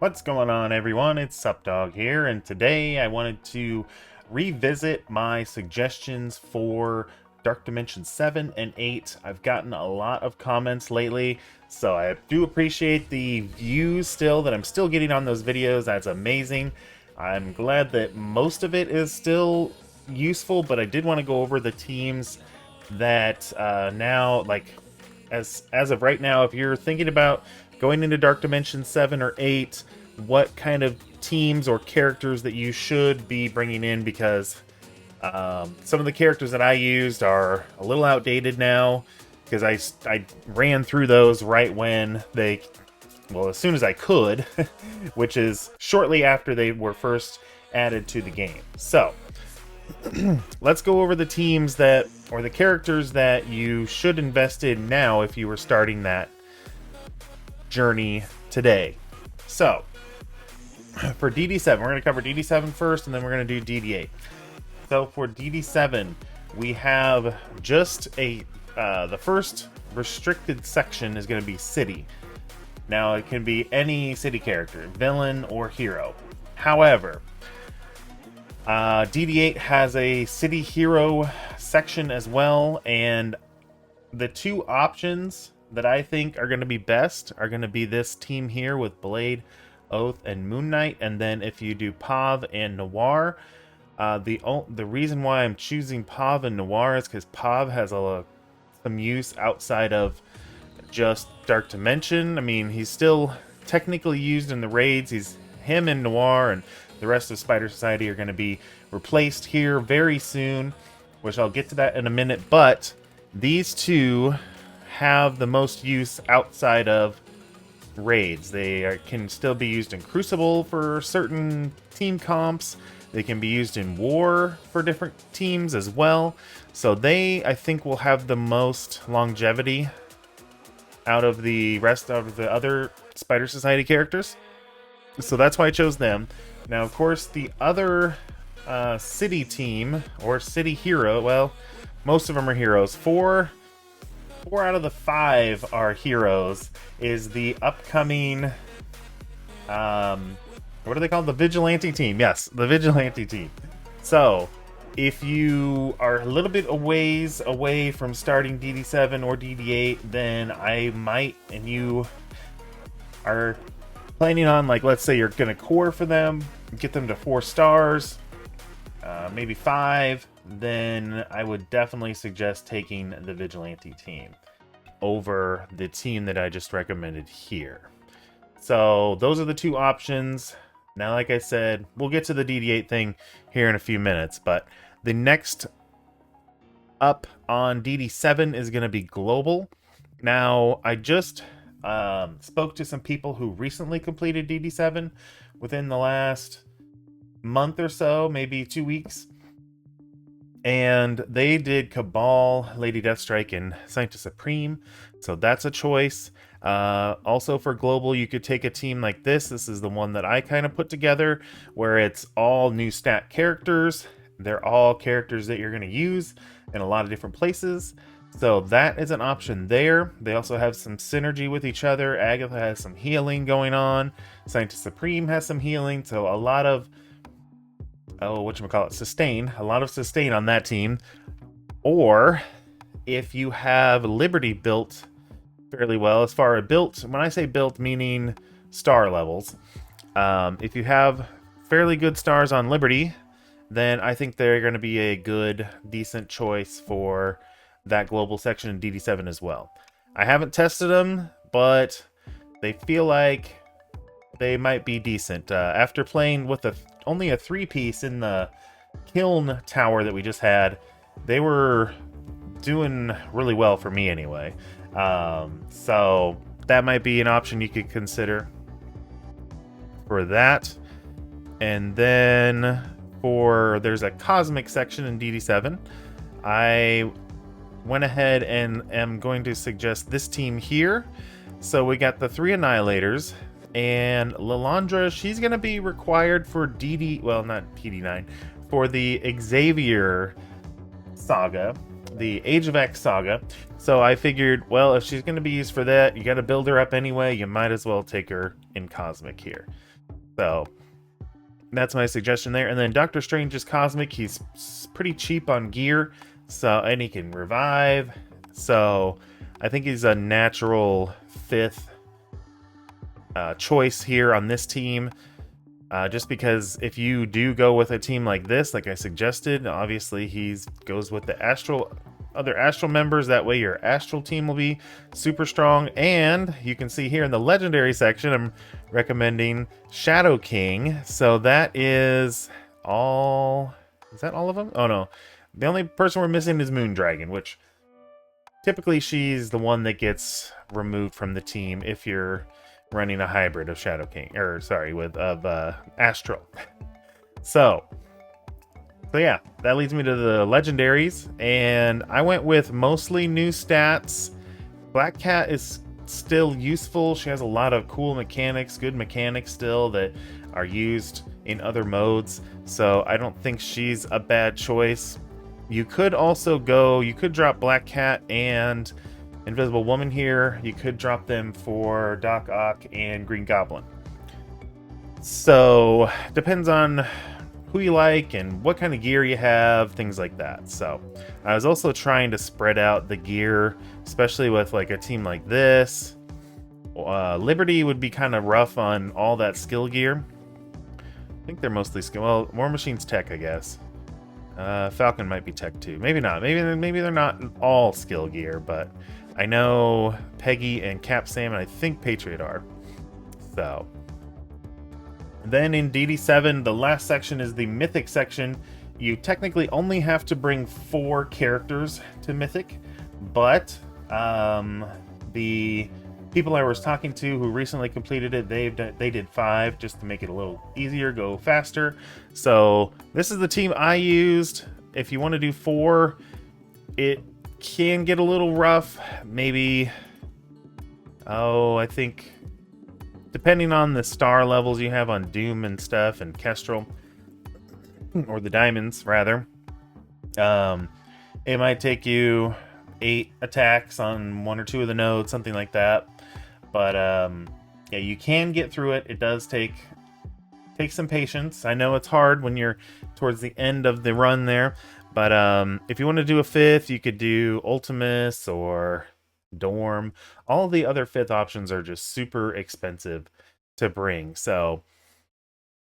What's going on, everyone? It's SupDog here, and today I wanted to revisit my suggestions for Dark Dimension 7 and 8. I've gotten a lot of comments lately, so I do appreciate the views still that I'm still getting on those videos. That's amazing. I'm glad that most of it is still useful, but I did want to go over the teams that now, like, as of right now, if you're thinking about going into Dark Dimension 7 or 8, what kind of teams or characters that you should be bringing in, because some of the characters that I used are a little outdated now, because I ran through those right when they, well, as soon as I could, which is shortly after they were first added to the game. So let's go over the teams that, or the characters that you should invest in now if you were starting that journey today. So for DD7, we're going to cover DD7 first, and then we're going to do DD8. So for DD7, we have just a the first restricted section is going to be city. Now it can be any city character, villain or hero. However, DD8 has a city hero section as well, and the two options that I think are going to be best are going to be this team here with Blade, Oath, and Moon Knight. And then if you do Pav and Noir, the reason why I'm choosing Pav and Noir is because Pav has some use outside of just Dark Dimension. I mean, he's still technically used in the raids. Him and Noir and the rest of Spider Society are going to be replaced here very soon, which I'll get to that in a minute. But these two have the most use outside of raids. They can still be used in Crucible for certain team comps. They can be used in War for different teams as well. So they, I think, will have the most longevity out of the rest of the other Spider Society characters. So that's why I chose them. Now, of course, the other city team, or city hero, well, most of them are heroes. Four out of the 5 are heroes, is the upcoming, what are they called? The Vigilante team. Yes, the Vigilante team. So, if you are a little bit away from starting DD7 or DD8, then I might, and you are planning on, like, let's say you're going to core for them, get them to 4 stars, maybe 5, then I would definitely suggest taking the Vigilante team over the team that I just recommended here. So those are the two options. Now, like I said, we'll get to the DD8 thing here in a few minutes, but the next up on DD7 is going to be Global. Now, I just spoke to some people who recently completed DD7 within the last month or so, maybe 2 weeks. And they did Cabal, Lady Deathstrike, and Sancta Supreme. So that's a choice. Also for Global, you could take a team like this. This is the one that I kind of put together, where it's all new stat characters. They're all characters that you're going to use in a lot of different places. So that is an option there. They also have some synergy with each other. Agatha has some healing going on. Sancta Supreme has some healing. So a lot of, sustain. A lot of sustain on that team. Or if you have Liberty built fairly well, as far as built, when I say built, meaning star levels. If you have fairly good stars on Liberty, then I think they're going to be a good, decent choice for that global section in DD7 as well. I haven't tested them, but they feel like they might be decent. After playing with only a 3-piece in the Kiln Tower that we just had, they were doing really well for me anyway. So that might be an option you could consider for that. And then there's a Cosmic section in DD7. I went ahead and am going to suggest this team here. So we got the 3 Annihilators, and Lilandra, she's going to be required for not DD9, for the Xavier saga. the Age of X saga. So I figured, well, if she's going to be used for that, you got to build her up anyway. You might as well take her in Cosmic here. So that's my suggestion there. And then Doctor Strange is Cosmic. He's pretty cheap on gear, so and he can revive. So I think he's a natural 5th choice here on this team. Just because if you do go with a team like this, like I suggested, obviously he goes with the other Astral members. That way your Astral team will be super strong. And you can see here in the Legendary section, I'm recommending Shadow King. So that is all... Is that all of them? Oh no. The only person we're missing is Moondragon, which typically she's the one that gets removed from the team if you're running a hybrid of Shadow King, or sorry, of Astral. So yeah, that leads me to the legendaries, and I went with mostly new stats. Black Cat is still useful. She has a lot of cool mechanics, good mechanics still that are used in other modes, so I don't think she's a bad choice. You could drop Black Cat and Invisible Woman here. You could drop them for Doc Ock and Green Goblin. So depends on who you like and what kind of gear you have, things like that. So I was also trying to spread out the gear, especially with like a team like this. Liberty would be kind of rough on all that skill gear. I think they're mostly skill. Well, War Machine's tech, I guess. Falcon might be tech too. Maybe not. Maybe they're not all skill gear, but I know Peggy and Cap Sam, and I think Patriot are. So then in DD7, the last section is the Mythic section. You technically only have to bring 4 characters to Mythic, but the people I was talking to who recently completed it, they did 5 just to make it a little easier, go faster. So this is the team I used. If you want to do 4, it can get a little rough. Maybe, I think depending on the star levels you have on Doom and stuff and Kestrel, or the diamonds rather, it might take you 8 attacks on 1 or 2 of the nodes, something like that. But yeah, you can get through it. It does take some patience. I know it's hard when you're towards the end of the run there, but if you want to do a 5th, you could do Ultimus or Dorm. All the other 5th options are just super expensive to bring, so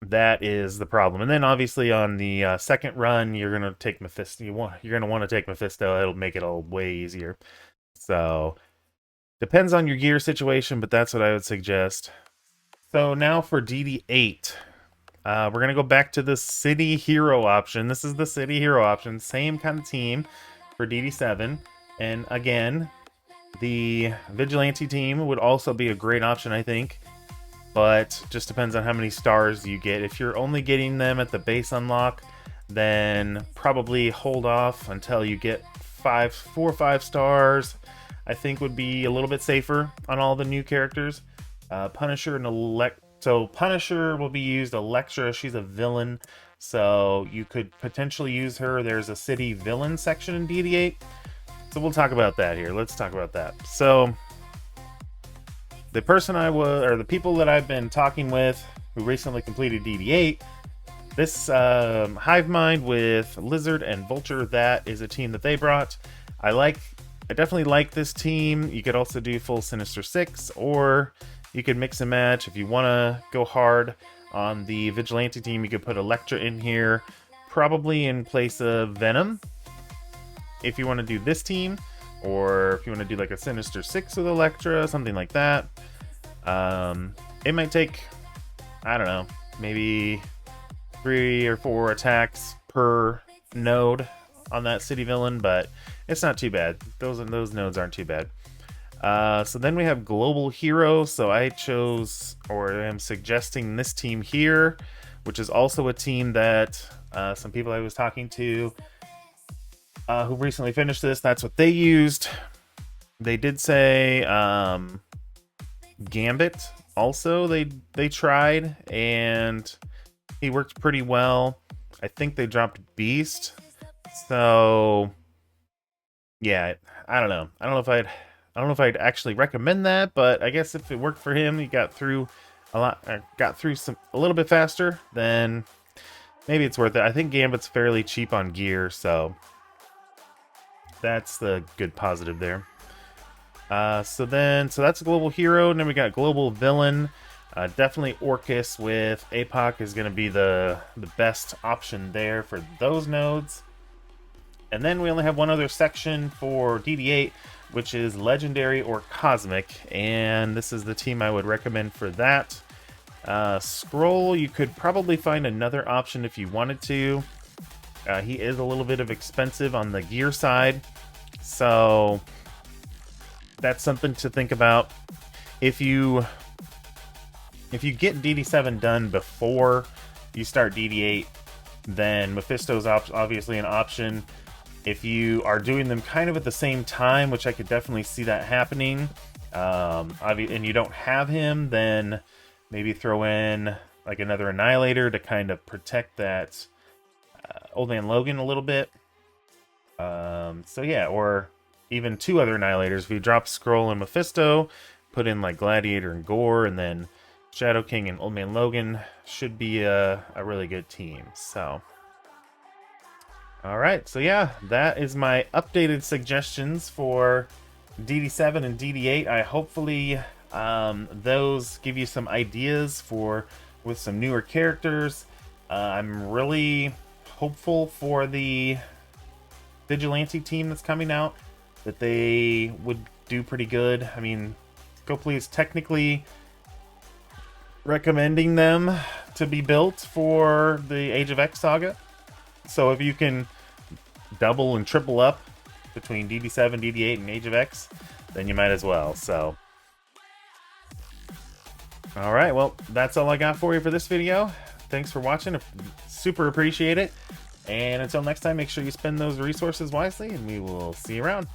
that is the problem. And then obviously on the second run, you're gonna take Mephisto. You're gonna want to take Mephisto. It'll make it all way easier. So depends on your gear situation, but that's what I would suggest. So now for DD8, we're gonna go back to the City Hero option. This is the City Hero option, same kind of team for DD7, and again, the Vigilante team would also be a great option, I think, but just depends on how many stars you get. If you're only getting them at the base unlock, then probably hold off until you get 4 or 5 stars. I think would be a little bit safer on all the new characters. Punisher and So Punisher will be used. Elektra, she's a villain, so you could potentially use her. There's a city villain section in DD8. So we'll talk about that here. Let's talk about that. So the people that I've been talking with who recently completed DD8, this Hive Mind with Lizard and Vulture, that is a team that they brought. I definitely like this team. You could also do full Sinister Six, or you could mix and match. If you want to go hard on the Vigilante team, you could put Elektra in here, probably in place of Venom. If you want to do this team, or if you want to do like a Sinister Six with Elektra, something like that. It might take, I don't know, maybe 3 or 4 attacks per node on that city villain, but it's not too bad. Those nodes aren't too bad. So then we have Global Hero. So I chose, or am suggesting, this team here, which is also a team that some people I was talking to who recently finished this, that's what they used. They did say Gambit also they tried, and he worked pretty well. I think they dropped Beast. So yeah, I don't know. I don't know if I'd actually recommend that, but I guess if it worked for him, he got through a little bit faster, then maybe it's worth it. I think Gambit's fairly cheap on gear, so that's the good positive there. So that's a global hero, and then we got global villain. Definitely Orcus with APOC is going to be the best option there for those nodes. And then we only have one other section for DD8, which is Legendary or Cosmic, and this is the team I would recommend for that. Scroll, you could probably find another option if you wanted to. He is a little bit of expensive on the gear side, so that's something to think about. If you get DD7 done before you start DD8, then Mephisto's obviously an option. If you are doing them kind of at the same time, which I could definitely see that happening, and you don't have him, then maybe throw in like another Annihilator to kind of protect that Old Man Logan a little bit. So yeah, or even two other Annihilators. If you drop Scroll and Mephisto, put in like Gladiator and Gore, and then Shadow King and Old Man Logan should be a really good team. So, alright, so yeah, that is my updated suggestions for DD7 and DD8. I hopefully those give you some ideas with some newer characters. I'm really hopeful for the Vigilante team that's coming out, that they would do pretty good. I mean, Scopely is technically recommending them to be built for the Age of X saga. So if you can double and triple up between DD7, DD8, and Age of X, then you might as well. So, alright, well, that's all I got for you for this video. Thanks for watching. Super appreciate it. And until next time, make sure you spend those resources wisely, and we will see you around.